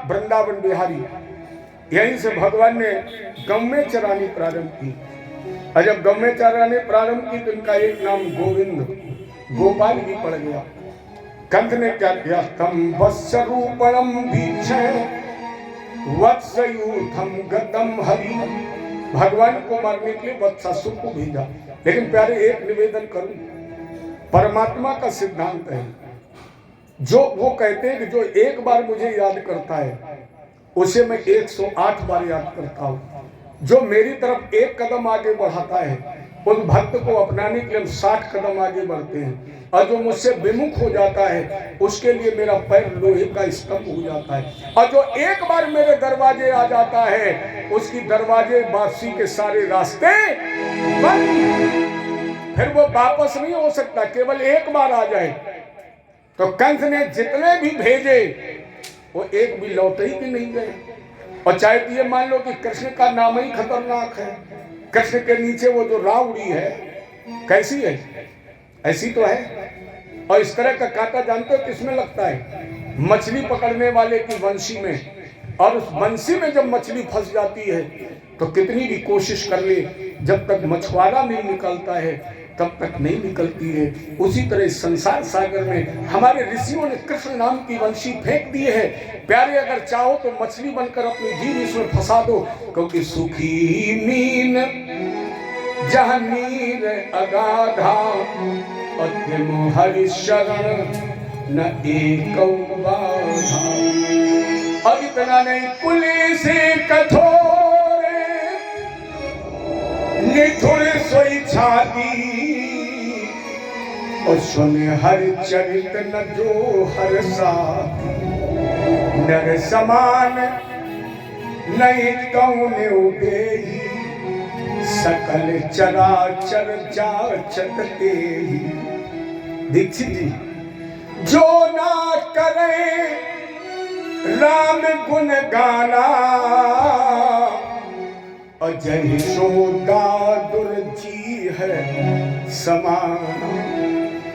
वृंदावन बिहारी, यहीं से भगवान ने गौमें चरानी प्रारंभ की। और जब गौमें चराने प्रारंभ की तो इनका एक नाम गोविंद, गोपाल भी पड़ गया। कंठ ने क्या किया, तम वत्सरूपणम भीक्षे वत्सयूथम गतम हरि, भगवान को मारने के लिए वत्सासुर को भेजा। लेकिन प्यारे एक निवेदन करूं, परमात्मा का सिद्धांत है, जो वो कहते हैं कि जो एक बार मुझे याद करता है उसे मैं 108 बार याद करता हूं। जो मेरी तरफ एक कदम आगे बढ़ाता है उस भक्त को अपनाने के लिए हम 60 कदम आगे बढ़ते हैं। और जो मुझसे विमुख हो जाता है उसके लिए मेरा पैर लोहे का स्तंभ हो जाता है। और जो एक बार मेरे दरवाजे आ जाता है उसकी दरवाजे वापसी के सारे रास्ते बंद, फिर वो वापस नहीं हो सकता, केवल एक बार आ जाए। तो कंस ने जितने भी भेजे वो एक भी लौटे ही भी नहीं गए। और चाहे तो ये मान लो कि कृष्ण का नाम ही खतरनाक है, कृष्ण के नीचे वो जो रावड़ी है कैसी है, ऐसी तो है। और इस तरह का कांटा जानते हो किसमें लगता है, मछली पकड़ने वाले की बंसी में। और उस बंसी में जब मछली फंस जाती है तो कितनी भी कोशिश कर ले, जब तक मछुआरा नहीं निकलता है तब तक नहीं निकलती है। उसी तरह संसार सागर में हमारे ऋषियों ने कृष्ण नाम की वंशी फेंक दी है। प्यारे अगर चाहो तो मछली बनकर अपनी जीव इसमें फंसा दो, क्योंकि सूखी मीन जहाँ नीर अगाधा अध्यम हरि शरण न एक बाधा। अब इतना नहीं, कुली से कठोर निठुर सोई छाती और सुने हर चरित न जो हर साथ, नर समान नहीं कौने उदेही सकल चराचर जाचत तेहि। दीक्षित जी, जो ना करे राम गुण गाना अजय सोदा दुर्जी है समाना।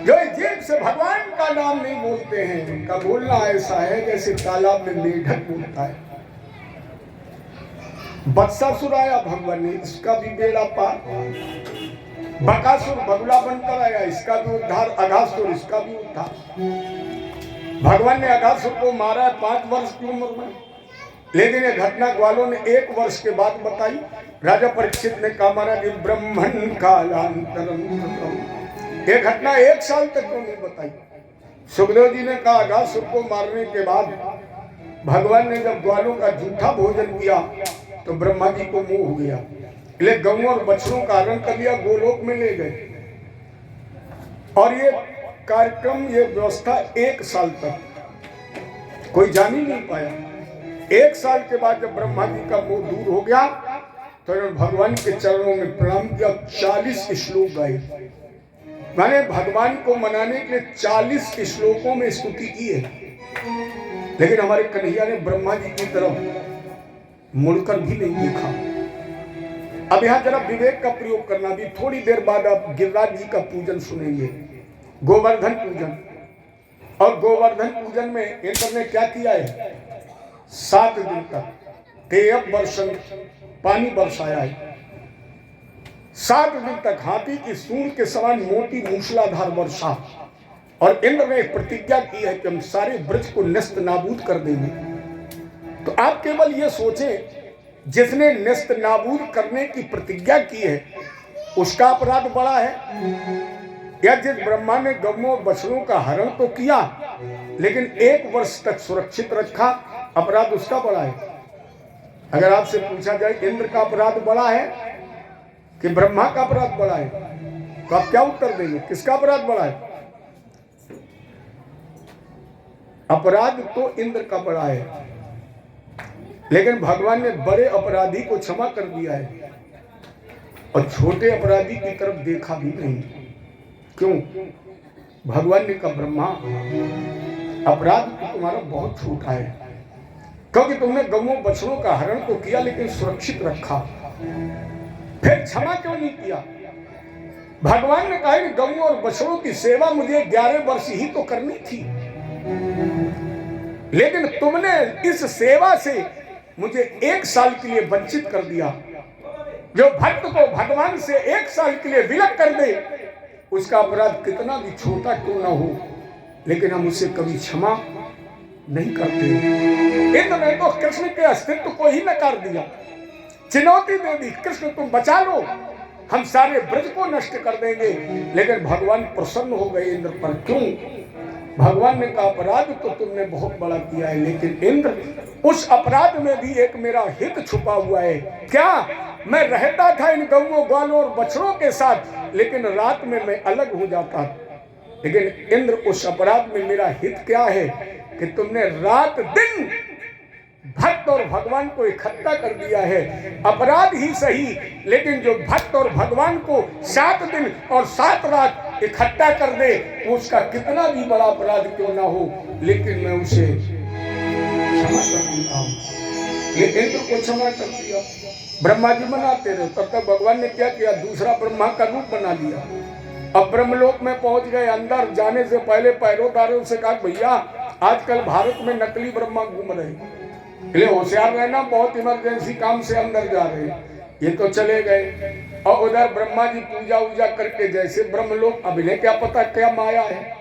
जो जीव से भगवान का नाम नहीं बोलते हैं उनका बोलना ऐसा है जैसे तालाब में मेढक बोलता है। बत्सासुर आया, भगवान ने इसका भी बेड़ा पार। बकासुर बगुला बनकर आया, इसका भी उद्धार। अघासुर, इसका भी उद्धार। भगवान ने अघासुर को मारा 5 वर्ष की उम्र में, लेकिन ये घटना ग्वालों ने 1 वर्ष के बाद बताई। राजा परीक्षित ने कहा महाराज ब्रह्मण कालांतरम, ये घटना 1 साल तक क्यों नहीं बताई। सुखदेव जी ने कहा अघासुर को मारने के बाद भगवान ने जब ग्वालों का झूठा भोजन किया तो ब्रह्मा जी को मोह हो गया, इसलिए गऊ और बछड़ों का हरण कर लिया, गोलोक में ले गए। और ये कार्यक्रम, ये व्यवस्था 1 साल तक कोई जान ही नहीं पाया। 1 साल के बाद जब ब्रह्मा जी का मोह दूर हो गया तो भगवान के चरणों में प्रणाम किया, 40 श्लोक गाए। मैंने भगवान को मनाने के लिए 40 श्लोकों में स्तुति की है। लेकिन हमारे कन्हैया ने ब्रह्मा जी की तरफ मुड़कर भी नहीं देखा। अब यहां जरा विवेक का प्रयोग करना भी। थोड़ी देर बाद आप गिरिराज जी का पूजन सुनेंगे, गोवर्धन पूजन। और गोवर्धन पूजन में इंद्र ने क्या किया है, 7 दिन तक तेयब वर्षण पानी बरसाया है। 7 दिन तक हाथी की सूंड के समान मोटी मूसलाधार वर्षा। और इंद्र ने एक प्रतिज्ञा की है कि हम सारे ब्रज को नष्ट नाबूद कर देंगे। तो आप केवल ये सोचें, जिसने नष्ट नाबूद करने की प्रतिज्ञा की है उसका अपराध बड़ा है, या जिस ब्रह्मा ने गौओं और बछड़ों का हरण तो किया लेकिन 1 वर्ष तक सुरक्षित रखा, अपराध उसका बड़ा है। अगर आपसे पूछा जाए इंद्र का अपराध बड़ा है कि ब्रह्मा का अपराध बड़ा है, तो आप क्या उत्तर देंगे, किसका अपराध बड़ा है? अपराध तो इंद्र का बड़ा है, लेकिन भगवान ने बड़े अपराधी को क्षमा कर दिया है और छोटे अपराधी की तरफ देखा भी नहीं। क्यों? भगवान ने कहा ब्रह्मा, अपराध तो तुम्हारा बहुत छोटा है, क्योंकि तुमने गौओं बछड़ों का हरण तो किया लेकिन सुरक्षित रखा, फिर क्षमा क्यों नहीं किया? भगवान ने कहा कि गौओं और बछड़ों की सेवा मुझे 11 वर्ष ही तो करनी थी। लेकिन तुमने इस सेवा से मुझे 1 साल के लिए वंचित कर दिया। जो भक्त को भगवान से 1 साल के लिए विलग कर दे, उसका अपराध कितना भी छोटा क्यों ना हो, लेकिन हम उसे कभी क्षमा नहीं करते। इंद्र ने तो कृष्ण के अस्तित्व को ही नकार दिया, चुनौती दे दी, कृष्ण तुम बचा लो, हम सारे ब्रज को नष्ट कर देंगे। लेकिन भगवान प्रसन्न हो गए इंद्र पर। क्यों? भगवान ने कहा अपराध तो तुमने बहुत बड़ा किया है, लेकिन इंद्र उस अपराध में भी एक मेरा हित छुपा हुआ है। क्या? मैं रहता था इन गौओं ग्वालों और बछड़ों के साथ, लेकिन रात में मैं अलग हो जाता। लेकिन इंद्र उस अपराध में मेरा हित क्या है कि तुमने रात दिन भक्त और भगवान को इकट्ठा कर दिया है। अपराध ही सही, लेकिन जो भक्त और भगवान को 7 दिन और 7 रात इकट्ठा कर दे, उसका कितना भी बड़ा अपराध क्यों ना हो, लेकिन मैं उसे क्षमा कर देता हूं। ये इंद्र को क्षमा कर दिया। ब्रह्मा जी मनाते रहे, तब तक भगवान ने क्या किया, दूसरा ब्रह्मा का रूप बना लिया। अब ब्रह्मलोक में पहुंच गए। अंदर जाने से पहले पैरोदारों से कहा भैया आजकल भारत में नकली ब्रह्मा घूम रहे, इसलिए होशियार रहना, बहुत इमरजेंसी काम से अंदर जा रहे हैं। ये तो चले गए और उधर ब्रह्मा जी पूजा वूजा करके जैसे ब्रह्मलोक, अब इन्हें क्या पता क्या माया है,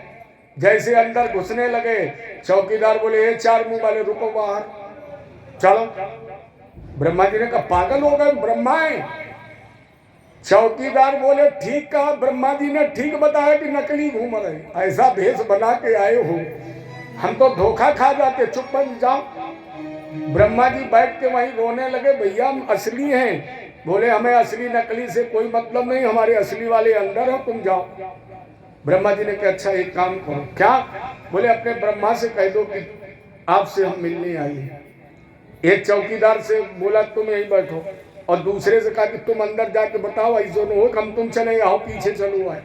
जैसे अंदर घुसने लगे, चौकीदार बोले ये 4 मुंह वाले रुको बाहर चलो। ब्रह्मा जी ने कहा पागल हो गए, ब्रह्मा है। चौकीदार बोले ठीक कहा, ब्रह्मा जी ने ठीक बताया कि नकली घूम रहे, ऐसा भेष बना के आए हो, हम तो धोखा खा जाते, चुप बन जाओ। ब्रह्मा जी बैठ के वहीं रोने लगे, भैया हम असली हैं। बोले हमें असली नकली से कोई मतलब नहीं, हमारे असली वाले अंदर हो, तुम जाओ। ब्रह्मा जी ने कहा अच्छा एक काम करो। क्या? बोले अपने ब्रह्मा से कह दो कि आपसे हम मिलने आए हैं। एक चौकीदार से बोला तुम यहीं बैठो, और दूसरे से कहा कि तुम अंदर जाके बताओ ऐसा न हो हम तुम चले आओ पीछे चलो आए।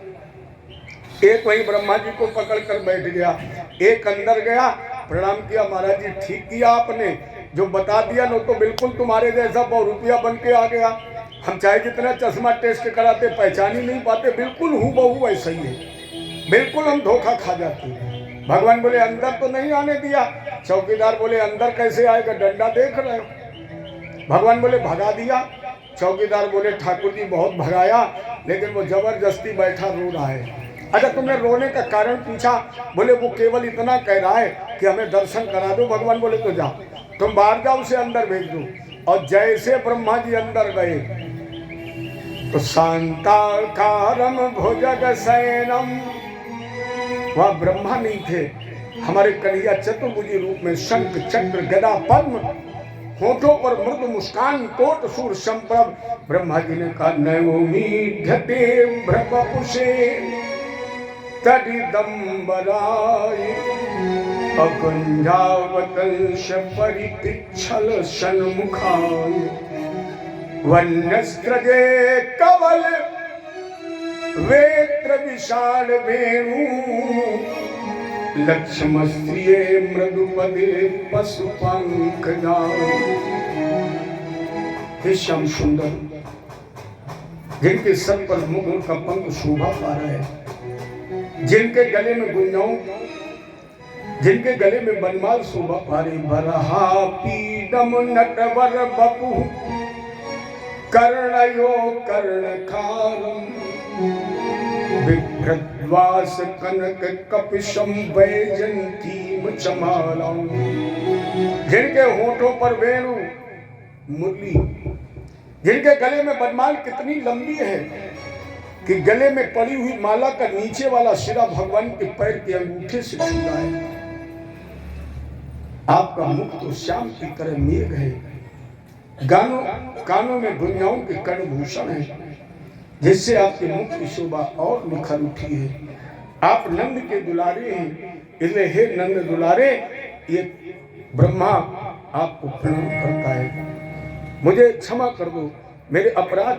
एक वही ब्रह्मा जी को पकड़ कर बैठ गया, एक अंदर गया, प्रणाम किया, महाराज जी ठीक किया आपने, जो बता दिया नो तो बिल्कुल तुम्हारे जैसा बहुरूपिया बन के आ गया। हम चाहे जितना चश्मा टेस्ट कराते पहचान ही नहीं पाते, बिल्कुल हूबहू ऐसा ही है, बिल्कुल हम धोखा खा जाते हैं। भगवान बोले अंदर तो नहीं आने दिया। चौकीदार बोले अंदर कैसे आएगा, डंडा देख रहे हो। भगवान बोले भगा दिया। चौकीदार बोले ठाकुर जी बहुत भगाया, लेकिन वो जबरदस्ती बैठा रो रहा है। अच्छा तुमने रोने का कारण पूछा? बोले वो केवल इतना कह रहा है कि हमें दर्शन करा दो। भगवान बोले तो जाओ, तुम बाहर जाओ, उसे अंदर भेज दो। और जैसे ब्रह्मा जी अंदर गए तो शांताकारम भुजग शयनम, वह ब्रह्मा नहीं थे, हमारे कन्हैया चतुर्भुजी रूप में शंख चक्र गदा पद्म, होठों पर मृदु मुस्कान, कोट सूर संप्रभ। ब्रह्मा जी ने कहा नवमीध्यते भ्रवपुषे तदिदंबराय अकुंजावतंश परिपिच्छल सन्मुखाय वन्यस्त्रजे कवल वेत्र विशाल वेणु लक्ष्मस्त्रिये मृदुपदे पशुपंखदाय। हे श्याम सुंदर, जिनके सर पर मुकुट का पंख शोभा पा रहा है, जिनके गले में गुंजाऊं, जिनके गले में बनमाल शोभा पा रही, बरहा पीडम नटवर बपु कर्णयो कर्णकारम विभ्रद्वास कनक कपिशम वैजंतीम चमालम। जिनके होठों पर वेणु मुरली, जिनके गले में बनमाल कितनी लंबी है कि गले में पड़ी हुई माला का नीचे वाला सिरा भगवान के पैर के अंगूठे से छूता है। आपका मुख तो श्याम की तरह मेघ है, कानों में गुंजाओं के कर्णभूषण है, जिससे आपके मुख की शोभा और निखर उठी है। आप नंद के दुलारे हैं, इसलिए हे नंद दुलारे, ये ब्रह्मा आपको प्रणाम करता है। मुझे क्षमा कर दो, मेरे अपराध